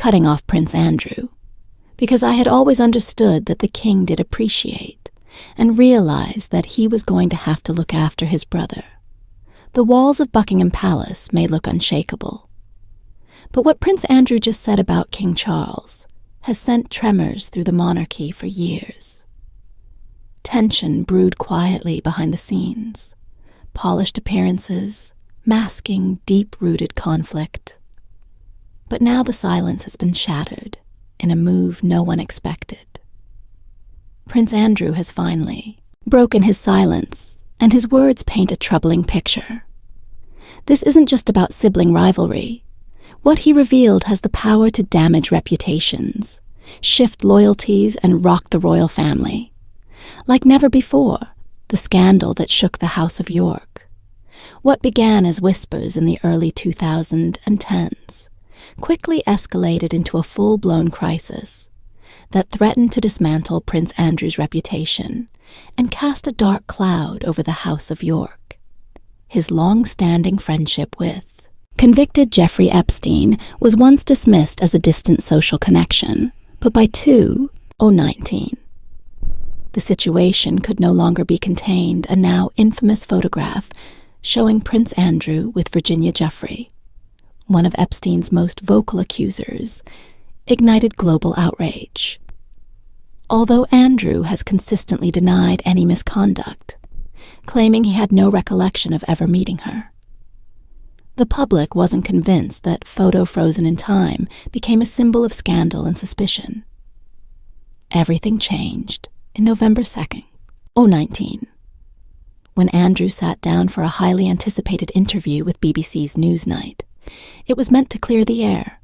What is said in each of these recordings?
cutting off Prince Andrew, because I had always understood that the king did appreciate and realized that he was going to have to look after his brother. The walls of Buckingham Palace may look unshakable, but what Prince Andrew just said about King Charles has sent tremors through the monarchy for years. Tension brewed quietly behind the scenes, polished appearances, masking deep-rooted conflict. But now the silence has been shattered in a move no one expected. Prince Andrew has finally broken his silence, and his words paint a troubling picture. This isn't just about sibling rivalry. What he revealed has the power to damage reputations, shift loyalties, and rock the royal family. Like never before, the scandal that shook the House of York. What began as whispers in the early 2010s quickly escalated into a full-blown crisis that threatened to dismantle Prince Andrew's reputation and cast a dark cloud over the House of York. His long-standing friendship with convicted Jeffrey Epstein was once dismissed as a distant social connection, but by 2019, the situation could no longer be contained. A now infamous photograph showing Prince Andrew with Virginia Giuffre, one of Epstein's most vocal accusers, ignited global outrage. Although Andrew has consistently denied any misconduct, claiming he had no recollection of ever meeting her, the public wasn't convinced that photo frozen in time became a symbol of scandal and suspicion. Everything changed in November 2nd, 2019, when Andrew sat down for a highly anticipated interview with BBC's Newsnight. It was meant to clear the air,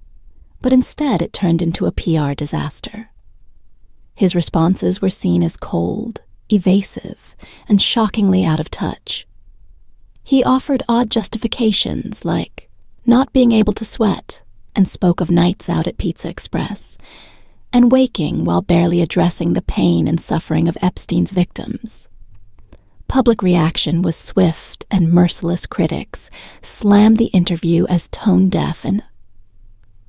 but instead it turned into a PR disaster. His responses were seen as cold, evasive, and shockingly out of touch. He offered odd justifications like not being able to sweat, and spoke of nights out at Pizza Express, and waking while barely addressing the pain and suffering of Epstein's victims. Public reaction was swift, and merciless critics slammed the interview as tone-deaf, and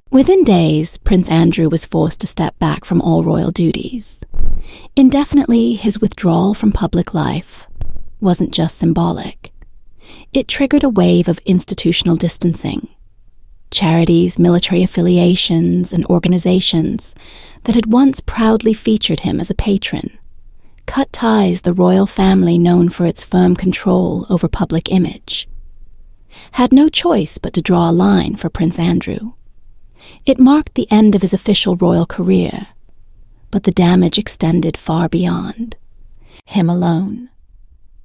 within days, Prince Andrew was forced to step back from all royal duties. Indefinitely, his withdrawal from public life wasn't just symbolic. It triggered a wave of institutional distancing. Charities, military affiliations, and organizations that had once proudly featured him as a patron cut ties the royal family, known for its firm control over public image, had no choice but to draw a line for Prince Andrew. It marked the end of his official royal career, but the damage extended far beyond him alone.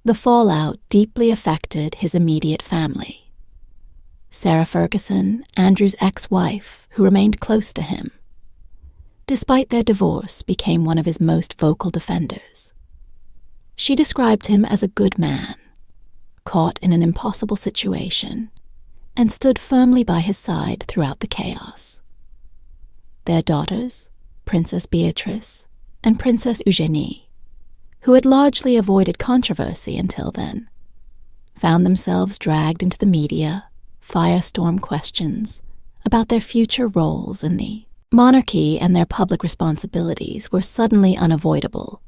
The fallout deeply affected his immediate family. Sarah Ferguson, Andrew's ex-wife, who remained close to him, despite their divorce, became one of his most vocal defenders. She described him as a good man, caught in an impossible situation, and stood firmly by his side throughout the chaos. Their daughters, Princess Beatrice and Princess Eugenie, who had largely avoided controversy until then, found themselves dragged into the media, firestorm questions about their future roles in the monarchy, and their public responsibilities were suddenly unavoidable.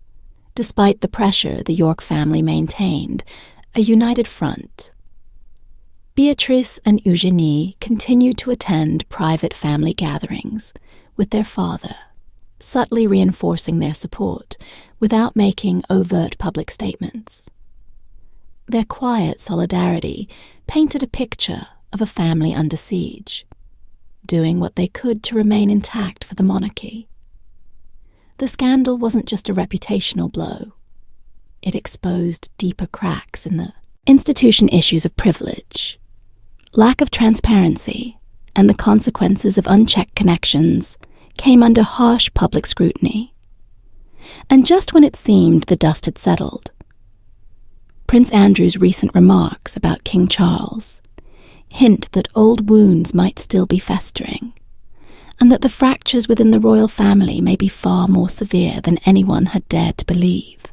Despite the pressure the York family maintained, a united front. Beatrice and Eugenie continued to attend private family gatherings with their father, subtly reinforcing their support without making overt public statements. Their quiet solidarity painted a picture of a family under siege, doing what they could to remain intact for the monarchy. The scandal wasn't just a reputational blow. It exposed deeper cracks in the institution, issues of privilege, lack of transparency, and the consequences of unchecked connections came under harsh public scrutiny. And just when it seemed the dust had settled, Prince Andrew's recent remarks about King Charles hint that old wounds might still be festering, and that the fractures within the royal family may be far more severe than anyone had dared to believe.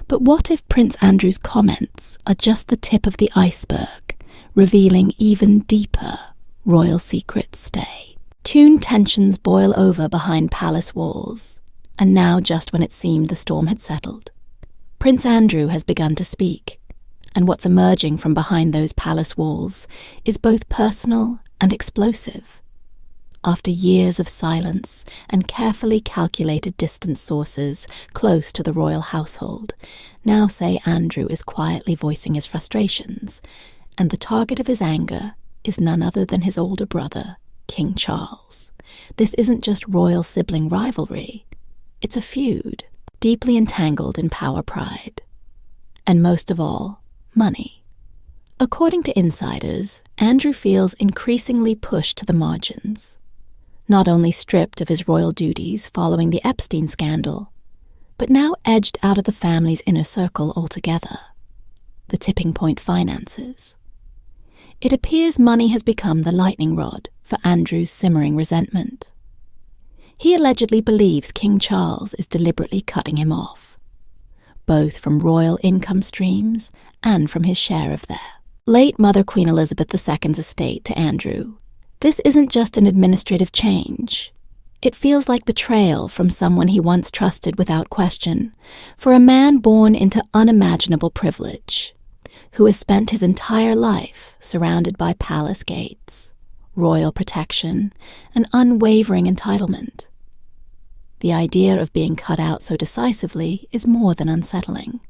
But what if Prince Andrew's comments are just the tip of the iceberg, revealing even deeper royal secrets? Stay Tuned tensions boil over behind palace walls, and now, just when it seemed the storm had settled, Prince Andrew has begun to speak, and what's emerging from behind those palace walls is both personal and explosive. After years of silence and carefully calculated distant sources close to the royal household, now say Andrew is quietly voicing his frustrations, and the target of his anger is none other than his older brother, King Charles. This isn't just royal sibling rivalry, it's a feud, deeply entangled in power pride. And most of all, money. According to insiders, Andrew feels increasingly pushed to the margins. Not only stripped of his royal duties following the Epstein scandal, but now edged out of the family's inner circle altogether. The tipping point finances. It appears money has become the lightning rod for Andrew's simmering resentment. He allegedly believes King Charles is deliberately cutting him off, both from royal income streams and from his share of their. Late Mother Queen Elizabeth II's estate to Andrew. This isn't just an administrative change. It feels like betrayal from someone he once trusted without question, for a man born into unimaginable privilege, who has spent his entire life surrounded by palace gates, royal protection, and unwavering entitlement. The idea of being cut out so decisively is more than unsettling.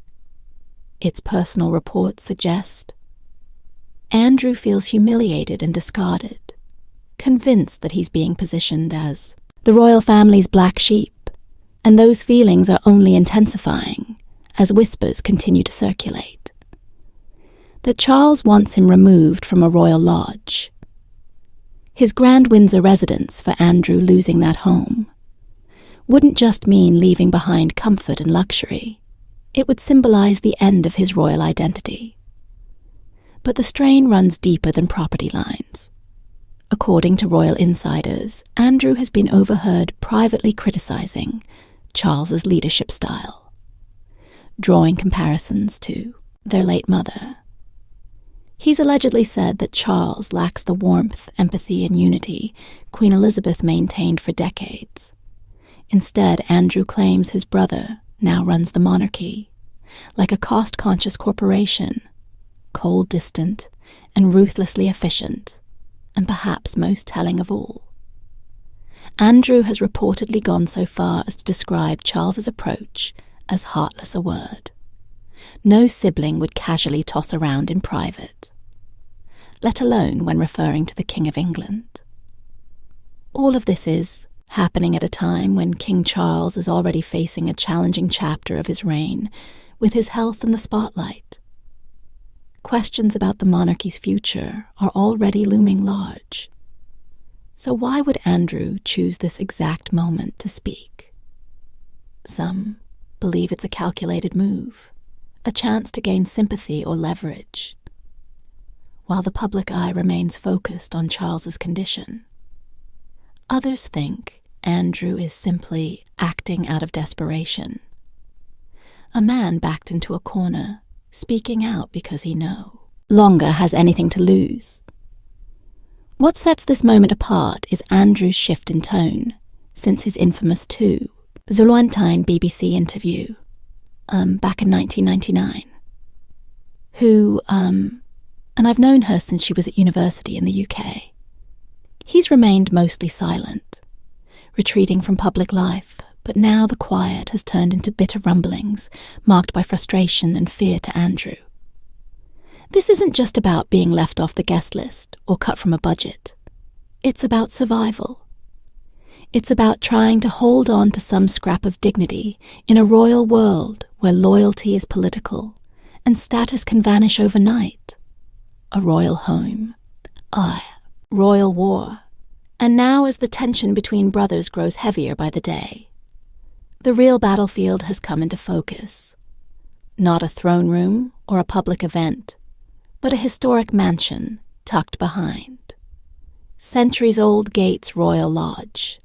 Its personal reports suggest Andrew feels humiliated and discarded, convinced that he's being positioned as the royal family's black sheep, and those feelings are only intensifying as whispers continue to circulate. That Charles wants him removed from a royal lodge. His Grand Windsor residence, for Andrew losing that home, wouldn't just mean leaving behind comfort and luxury. It would symbolize the end of his royal identity. But the strain runs deeper than property lines. According to royal insiders, Andrew has been overheard privately criticizing Charles's leadership style, drawing comparisons to their late mother. He's allegedly said that Charles lacks the warmth, empathy, and unity Queen Elizabeth maintained for decades. Instead, Andrew claims his brother now runs the monarchy, like a cost-conscious corporation, cold, distant, and ruthlessly efficient, and perhaps most telling of all. Andrew has reportedly gone so far as to describe Charles's approach as heartless a word. No sibling would casually toss around in private, let alone when referring to the King of England. All of this is happening at a time when King Charles is already facing a challenging chapter of his reign, with his health in the spotlight. Questions about the monarchy's future are already looming large. So why would Andrew choose this exact moment to speak? Some believe it's a calculated move, a chance to gain sympathy or leverage, while the public eye remains focused on Charles's condition. Others think Andrew is simply acting out of desperation. A man backed into a corner, speaking out because he no longer has anything to lose. What sets this moment apart is Andrew's shift in tone since his infamous The lointain BBC interview back in 1999. And I've known her since she was at university in the UK. He's remained mostly silent, retreating from public life, but now the quiet has turned into bitter rumblings, marked by frustration and fear to Andrew. This isn't just about being left off the guest list or cut from a budget. It's about survival. It's about trying to hold on to some scrap of dignity in a royal world where loyalty is political and status can vanish overnight. A royal home. Royal war. And now as the tension between brothers grows heavier by the day, the real battlefield has come into focus. Not a throne room or a public event, but a historic mansion tucked behind. Centuries-old Gates Royal Lodge.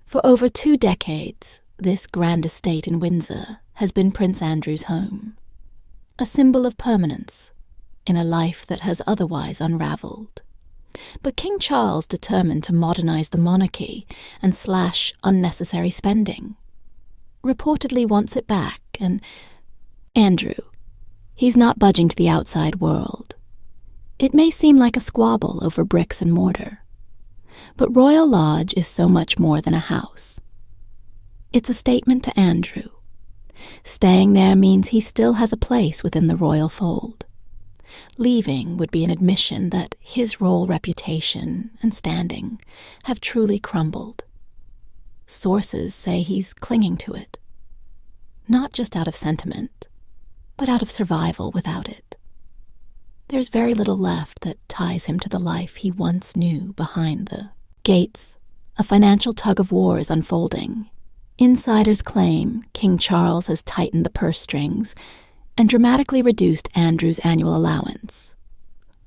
For over 2 decades, this grand estate in Windsor has been Prince Andrew's home, a symbol of permanence in a life that has otherwise unraveled. But King Charles determined to modernize the monarchy and slash unnecessary spending. Reportedly wants it back, and Andrew, he's not budging to the outside world. It may seem like a squabble over bricks and mortar, but Royal Lodge is so much more than a house. It's a statement to Andrew. Staying there means he still has a place within the royal fold. Leaving would be an admission that his royal reputation and standing have truly crumbled. Sources say he's clinging to it, not just out of sentiment, but out of survival without it. There's very little left that ties him to the life he once knew behind the gates. A financial tug-of-war is unfolding. Insiders claim King Charles has tightened the purse strings and dramatically reduced Andrew's annual allowance.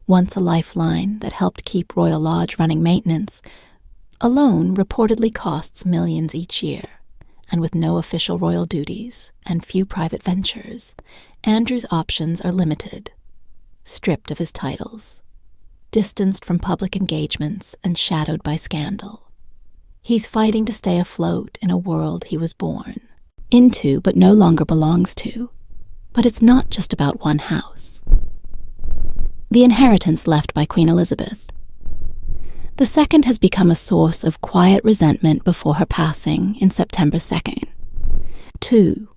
Once a lifeline that helped keep Royal Lodge running maintenance, a loan reportedly costs millions each year, and with no official royal duties and few private ventures, Andrew's options are limited. Stripped of his titles, distanced from public engagements and shadowed by scandal. He's fighting to stay afloat in a world he was born into but no longer belongs to. But it's not just about one house. The inheritance left by Queen Elizabeth. The second has become a source of quiet resentment before her passing in September 2nd. 2.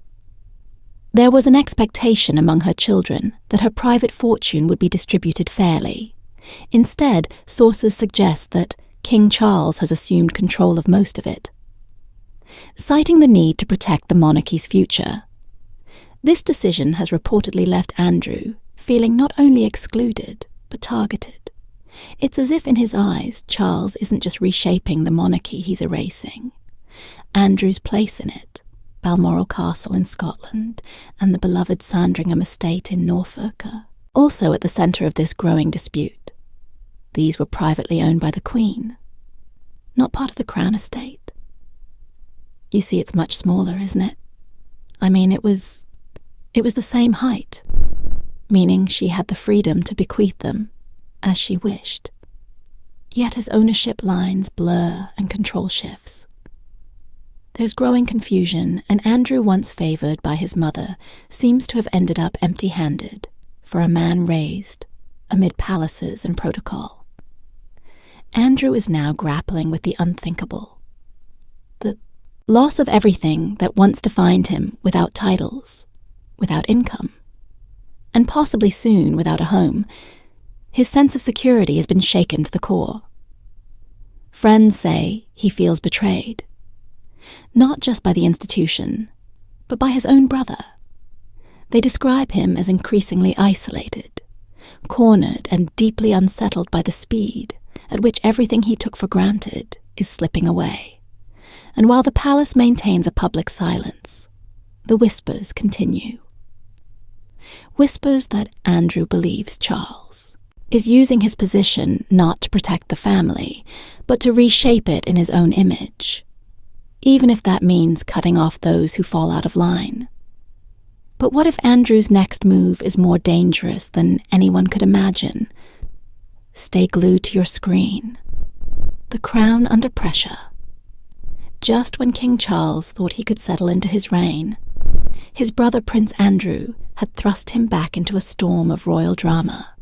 There was an expectation among her children that her private fortune would be distributed fairly. Instead, sources suggest that King Charles has assumed control of most of it. Citing the need to protect the monarchy's future, this decision has reportedly left Andrew feeling not only excluded, but targeted. It's as if in his eyes, Charles isn't just reshaping the monarchy he's erasing. Andrew's place in it, Balmoral Castle in Scotland and the beloved Sandringham estate in Norfolk, are also at the centre of this growing dispute. These were privately owned by the Queen, not part of the Crown estate. You see, it's much smaller, isn't it? I mean, it was the same height, meaning she had the freedom to bequeath them as she wished. Yet as ownership lines blur and control shifts, there's growing confusion, and Andrew, once favoured by his mother, seems to have ended up empty-handed for a man raised amid palaces and protocol. Andrew is now grappling with the unthinkable. The loss of everything that once defined him without titles, without income, and possibly soon without a home. His sense of security has been shaken to the core. Friends say he feels betrayed, not just by the institution, but by his own brother. They describe him as increasingly isolated, cornered and deeply unsettled by the speed at which everything he took for granted is slipping away. And while the palace maintains a public silence, the whispers continue. Whispers that Andrew believes Charles is using his position not to protect the family, but to reshape it in his own image, even if that means cutting off those who fall out of line. But what if Andrew's next move is more dangerous than anyone could imagine? Stay glued to your screen. The Crown under pressure. Just when King Charles thought he could settle into his reign, his brother Prince Andrew had thrust him back into a storm of royal drama.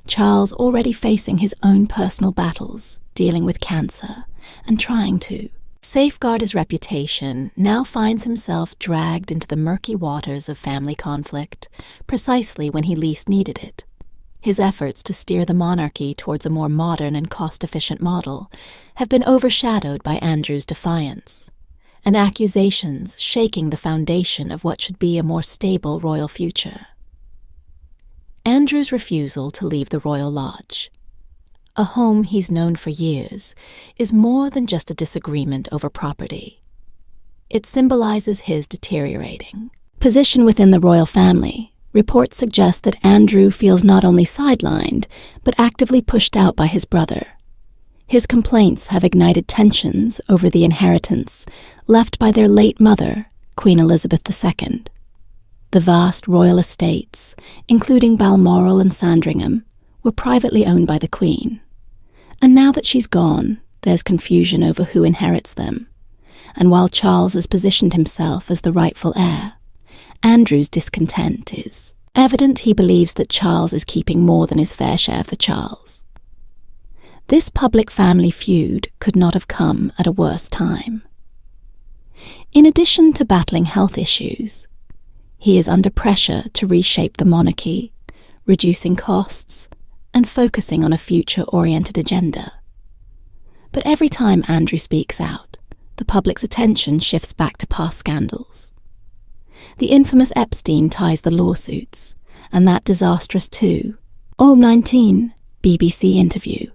Charles, already facing his own personal battles, dealing with cancer, and trying to safeguard his reputation, now finds himself dragged into the murky waters of family conflict, precisely when he least needed it. His efforts to steer the monarchy towards a more modern and cost-efficient model have been overshadowed by Andrew's defiance, and accusations shaking the foundation of what should be a more stable royal future. Andrew's refusal to leave the Royal Lodge, a home he's known for years, is more than just a disagreement over property. It symbolizes his deteriorating position within the royal family. Reports suggest that Andrew feels not only sidelined, but actively pushed out by his brother. His complaints have ignited tensions over the inheritance left by their late mother, Queen Elizabeth II. The vast royal estates, including Balmoral and Sandringham, were privately owned by the Queen, And now that she's gone, there's confusion over who inherits them. And while Charles has positioned himself as the rightful heir, Andrew's discontent is evident. He believes that Charles is keeping more than his fair share for Charles. This public family feud could not have come at a worse time. In addition to battling health issues, he is under pressure to reshape the monarchy, reducing costs, and focusing on a future-oriented agenda. But every time Andrew speaks out, the public's attention shifts back to past scandals. The infamous Epstein ties the lawsuits, and that disastrous 2019 BBC interview.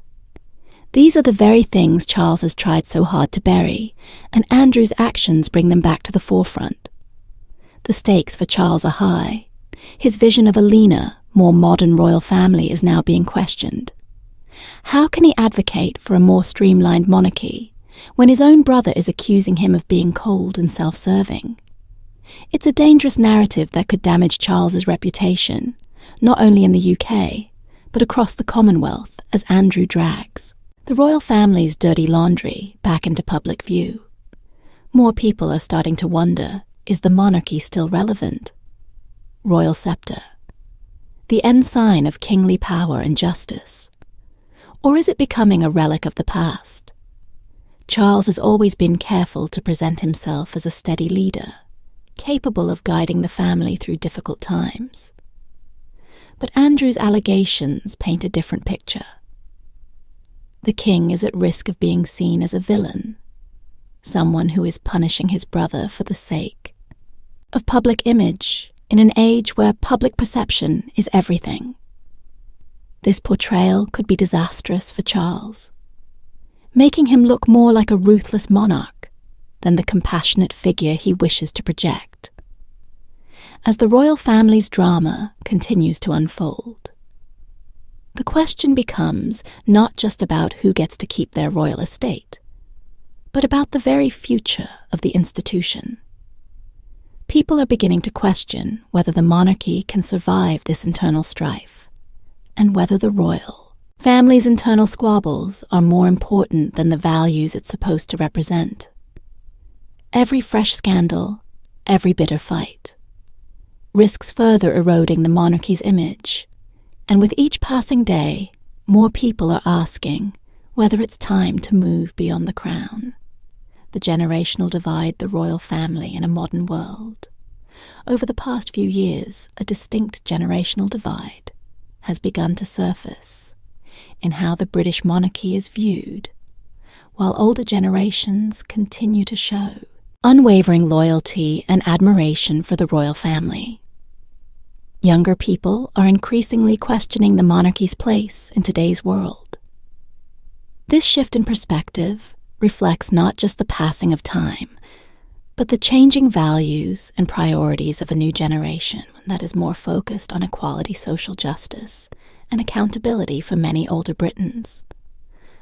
These are the very things Charles has tried so hard to bury, and Andrew's actions bring them back to the forefront. The stakes for Charles are high. His vision of a leaner, more modern royal family is now being questioned. How can he advocate for a more streamlined monarchy when his own brother is accusing him of being cold and self-serving? It's a dangerous narrative that could damage Charles's reputation, not only in the UK, but across the Commonwealth as Andrew drags the royal family's dirty laundry back into public view. More people are starting to wonder, is the monarchy still relevant? Royal scepter, the ensign of kingly power and justice. Or is it becoming a relic of the past? Charles has always been careful to present himself as a steady leader, capable of guiding the family through difficult times. But Andrew's allegations paint a different picture. The king is at risk of being seen as a villain, someone who is punishing his brother for the sake of public image in an age where public perception is everything. This portrayal could be disastrous for Charles, making him look more like a ruthless monarch than the compassionate figure he wishes to project. As the royal family's drama continues to unfold, the question becomes not just about who gets to keep their royal estate, but about the very future of the institution. People are beginning to question whether the monarchy can survive this internal strife, and whether the royal family's internal squabbles are more important than the values it's supposed to represent. Every fresh scandal, every bitter fight, risks further eroding the monarchy's image, and with each passing day, more people are asking whether it's time to move beyond the crown. The generational divide the royal family in a modern world. Over the past few years, a distinct generational divide has begun to surface in how the British monarchy is viewed, while older generations continue to show unwavering loyalty and admiration for the royal family. Younger people are increasingly questioning the monarchy's place in today's world. This shift in perspective reflects not just the passing of time, but the changing values and priorities of a new generation that is more focused on equality, social justice, and accountability for many older Britons.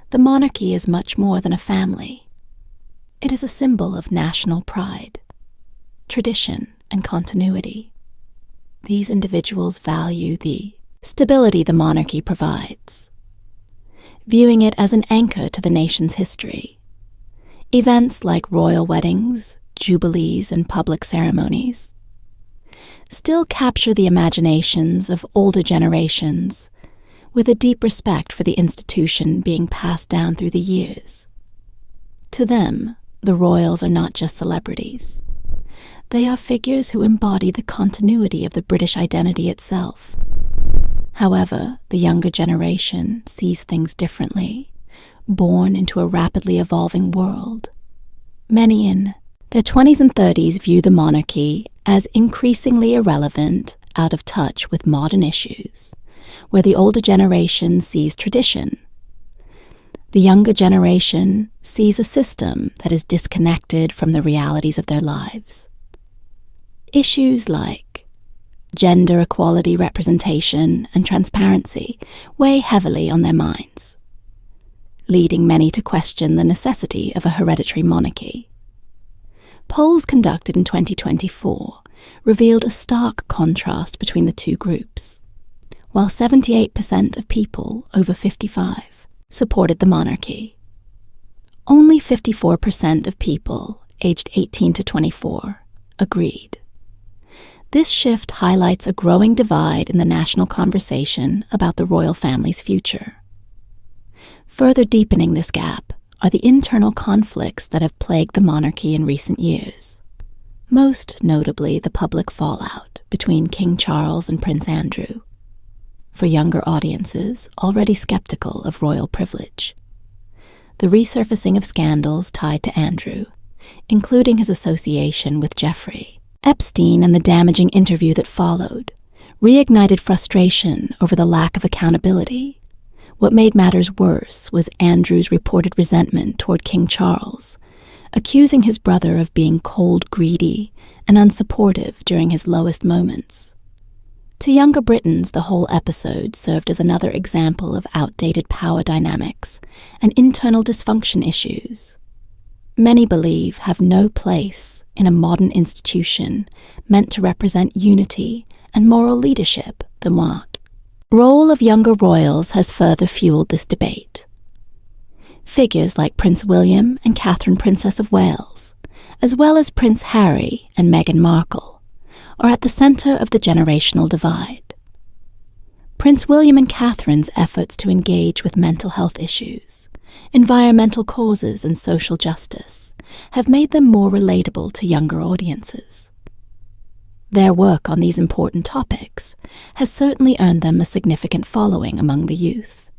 The monarchy is much more than a family. It is a symbol of national pride, tradition, and continuity. These individuals value the stability the monarchy provides, viewing it as an anchor to the nation's history. Events like royal weddings, jubilees, and public ceremonies still capture the imaginations of older generations with a deep respect for the institution being passed down through the years. To them, the royals are not just celebrities. They are figures who embody the continuity of the British identity itself. However, the younger generation sees things differently, born into a rapidly evolving world. Many in their 20s and 30s view the monarchy as increasingly irrelevant, out of touch with modern issues, where the older generation sees tradition. The younger generation sees a system that is disconnected from the realities of their lives. Issues like gender equality, representation, and transparency weigh heavily on their minds, leading many to question the necessity of a hereditary monarchy. Polls conducted in 2024 revealed a stark contrast between the two groups. While 78% of people over 55 supported the monarchy. Only 54% of people aged 18 to 24 agreed. This shift highlights a growing divide in the national conversation about the royal family's future. Further deepening this gap are the internal conflicts that have plagued the monarchy in recent years, most notably the public fallout between King Charles and Prince Andrew, for younger audiences already skeptical of royal privilege. The resurfacing of scandals tied to Andrew, including his association with Jeffrey Epstein and the damaging interview that followed, reignited frustration over the lack of accountability. What made matters worse was Andrew's reported resentment toward King Charles, accusing his brother of being cold, greedy, and unsupportive during his lowest moments. To younger Britons, the whole episode served as another example of outdated power dynamics and internal dysfunction issues. Many believe have no place in a modern institution meant to represent unity and moral leadership. The role of younger royals has further fueled this debate. Figures like Prince William and Catherine, Princess of Wales, as well as Prince Harry and Meghan Markle, are at the center of the generational divide. Prince William and Catherine's efforts to engage with mental health issues, environmental causes, and social justice have made them more relatable to younger audiences. Their work on these important topics has certainly earned them a significant following among the youth,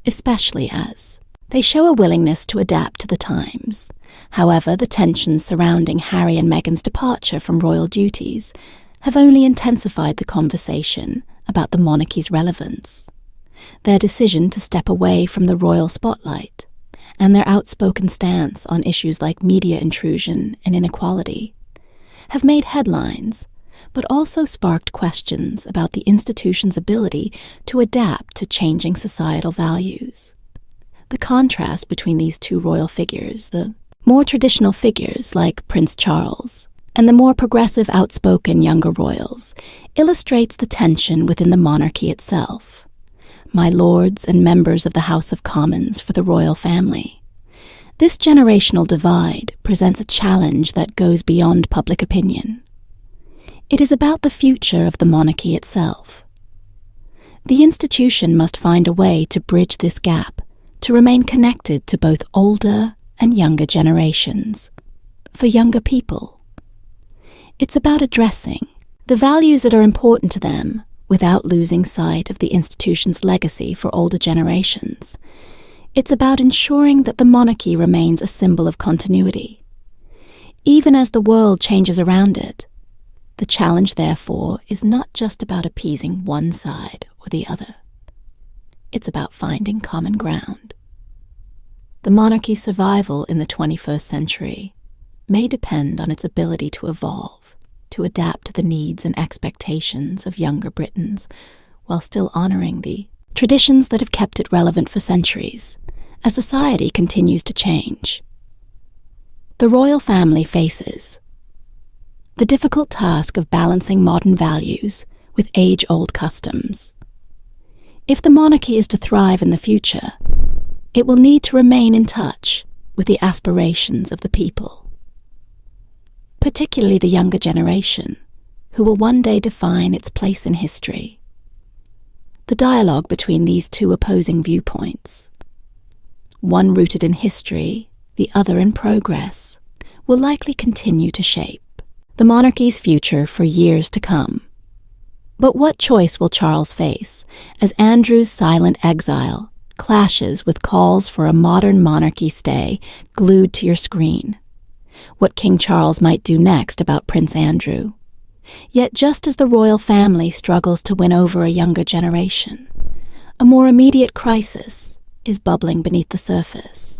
especially as they show a willingness to adapt to the times. However, the tensions surrounding Harry and Meghan's departure from royal duties have only intensified the conversation about the monarchy's relevance. Their decision to step away from the royal spotlight and their outspoken stance on issues like media intrusion and inequality have made headlines, but also sparked questions about the institution's ability to adapt to changing societal values. The contrast between these two royal figures, the more traditional figures like Prince Charles and the more progressive, outspoken younger royals, illustrates the tension within the monarchy itself. My lords and members of the House of Commons for the royal family. This generational divide presents a challenge that goes beyond public opinion. It is about the future of the monarchy itself. The institution must find a way to bridge this gap to remain connected to both older and younger generations. For younger people, it's about addressing the values that are important to them without losing sight of the institution's legacy for older generations. It's about ensuring that the monarchy remains a symbol of continuity, even as the world changes around it. The challenge, therefore, is not just about appeasing one side or the other. It's about finding common ground. The monarchy's survival in the 21st century may depend on its ability to evolve, to adapt to the needs and expectations of younger Britons, while still honoring the traditions that have kept it relevant for centuries, as society continues to change. The royal family faces the difficult task of balancing modern values with age-old customs. If the monarchy is to thrive in the future, it will need to remain in touch with the aspirations of the people, particularly the younger generation, who will one day define its place in history. The dialogue between these two opposing viewpoints, one rooted in history, the other in progress, will likely continue to shape the monarchy's future for years to come. But what choice will Charles face as Andrew's silent exile clashes with calls for a modern monarchy stay glued to your screen? What King Charles might do next about Prince Andrew? Yet just as the royal family struggles to win over a younger generation, a more immediate crisis is bubbling beneath the surface.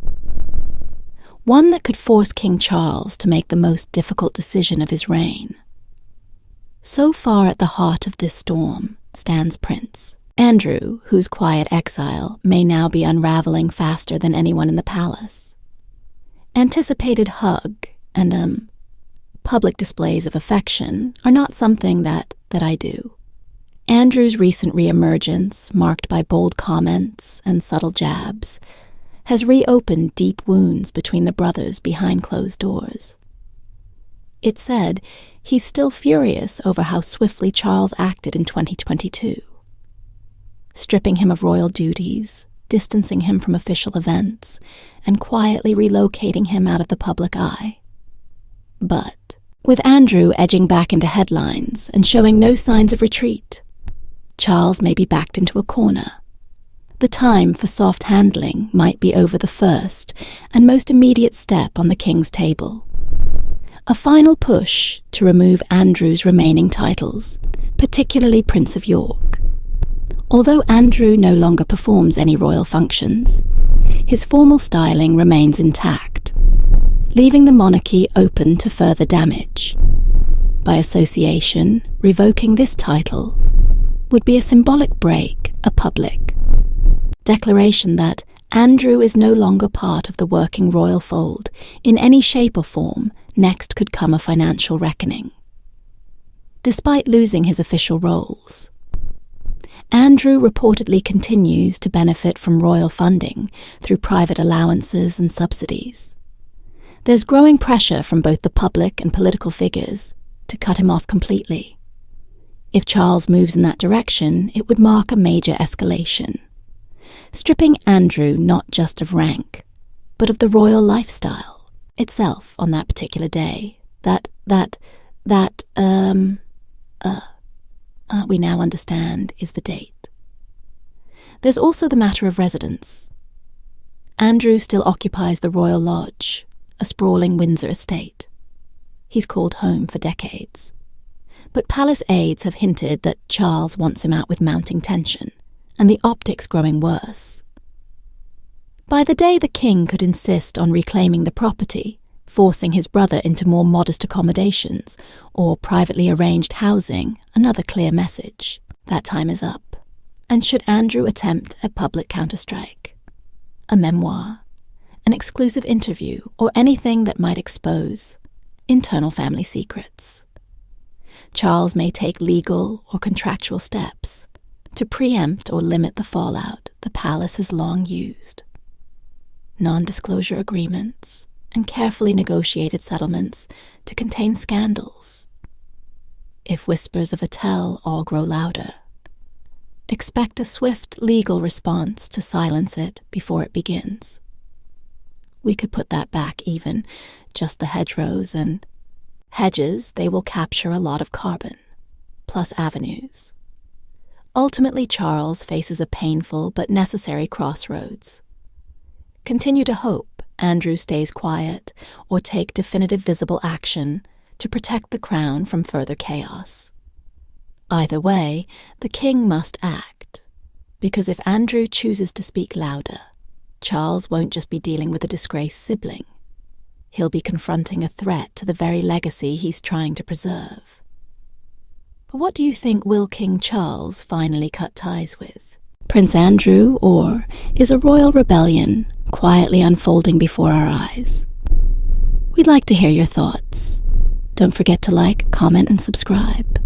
One that could force King Charles to make the most difficult decision of his reign. So far at the heart of this storm stands Prince Andrew, whose quiet exile may now be unraveling faster than anyone in the palace. Anticipated hug and public displays of affection are not something that I do. Andrew's recent re-emergence, marked by bold comments and subtle jabs, has reopened deep wounds between the brothers behind closed doors. It said he's still furious over how swiftly Charles acted in 2022, stripping him of royal duties, distancing him from official events, and quietly relocating him out of the public eye. But with Andrew edging back into headlines and showing no signs of retreat, Charles may be backed into a corner. The time for soft handling might be over the first and most immediate step on the king's table. A final push to remove Andrew's remaining titles, particularly Prince of York. Although Andrew no longer performs any royal functions, his formal styling remains intact, leaving the monarchy open to further damage. By association, revoking this title would be a symbolic break, a public declaration that Andrew is no longer part of the working royal fold in any shape or form. Next could come a financial reckoning. Despite losing his official roles, Andrew reportedly continues to benefit from royal funding through private allowances and subsidies. There's growing pressure from both the public and political figures to cut him off completely. If Charles moves in that direction, it would mark a major escalation, stripping Andrew not just of rank, but of the royal lifestyle itself on that particular day. We now understand is the date. There's also the matter of residence. Andrew still occupies the Royal Lodge, a sprawling Windsor estate. He's called home for decades. But palace aides have hinted that Charles wants him out with mounting tension, and the optics growing worse. By the day the king could insist on reclaiming the property, forcing his brother into more modest accommodations or privately arranged housing, another clear message. That time is up. And should Andrew attempt a public counterstrike, a memoir, an exclusive interview, or anything that might expose internal family secrets, Charles may take legal or contractual steps to preempt or limit the fallout the palace has long used. Non-disclosure agreements and carefully negotiated settlements to contain scandals. If whispers of a tell all grow louder, expect a swift legal response to silence it before it begins. We could put that back even, just the hedgerows and hedges. They will capture a lot of carbon, plus avenues. Ultimately, Charles faces a painful but necessary crossroads. Continue to hope Andrew stays quiet or take definitive visible action to protect the crown from further chaos. Either way, the king must act, because if Andrew chooses to speak louder, Charles won't just be dealing with a disgraced sibling. He'll be confronting a threat to the very legacy he's trying to preserve. But what do you think will King Charles finally cut ties with? Prince Andrew, or is a royal rebellion quietly unfolding before our eyes? We'd like to hear your thoughts. Don't forget to like, comment, and subscribe.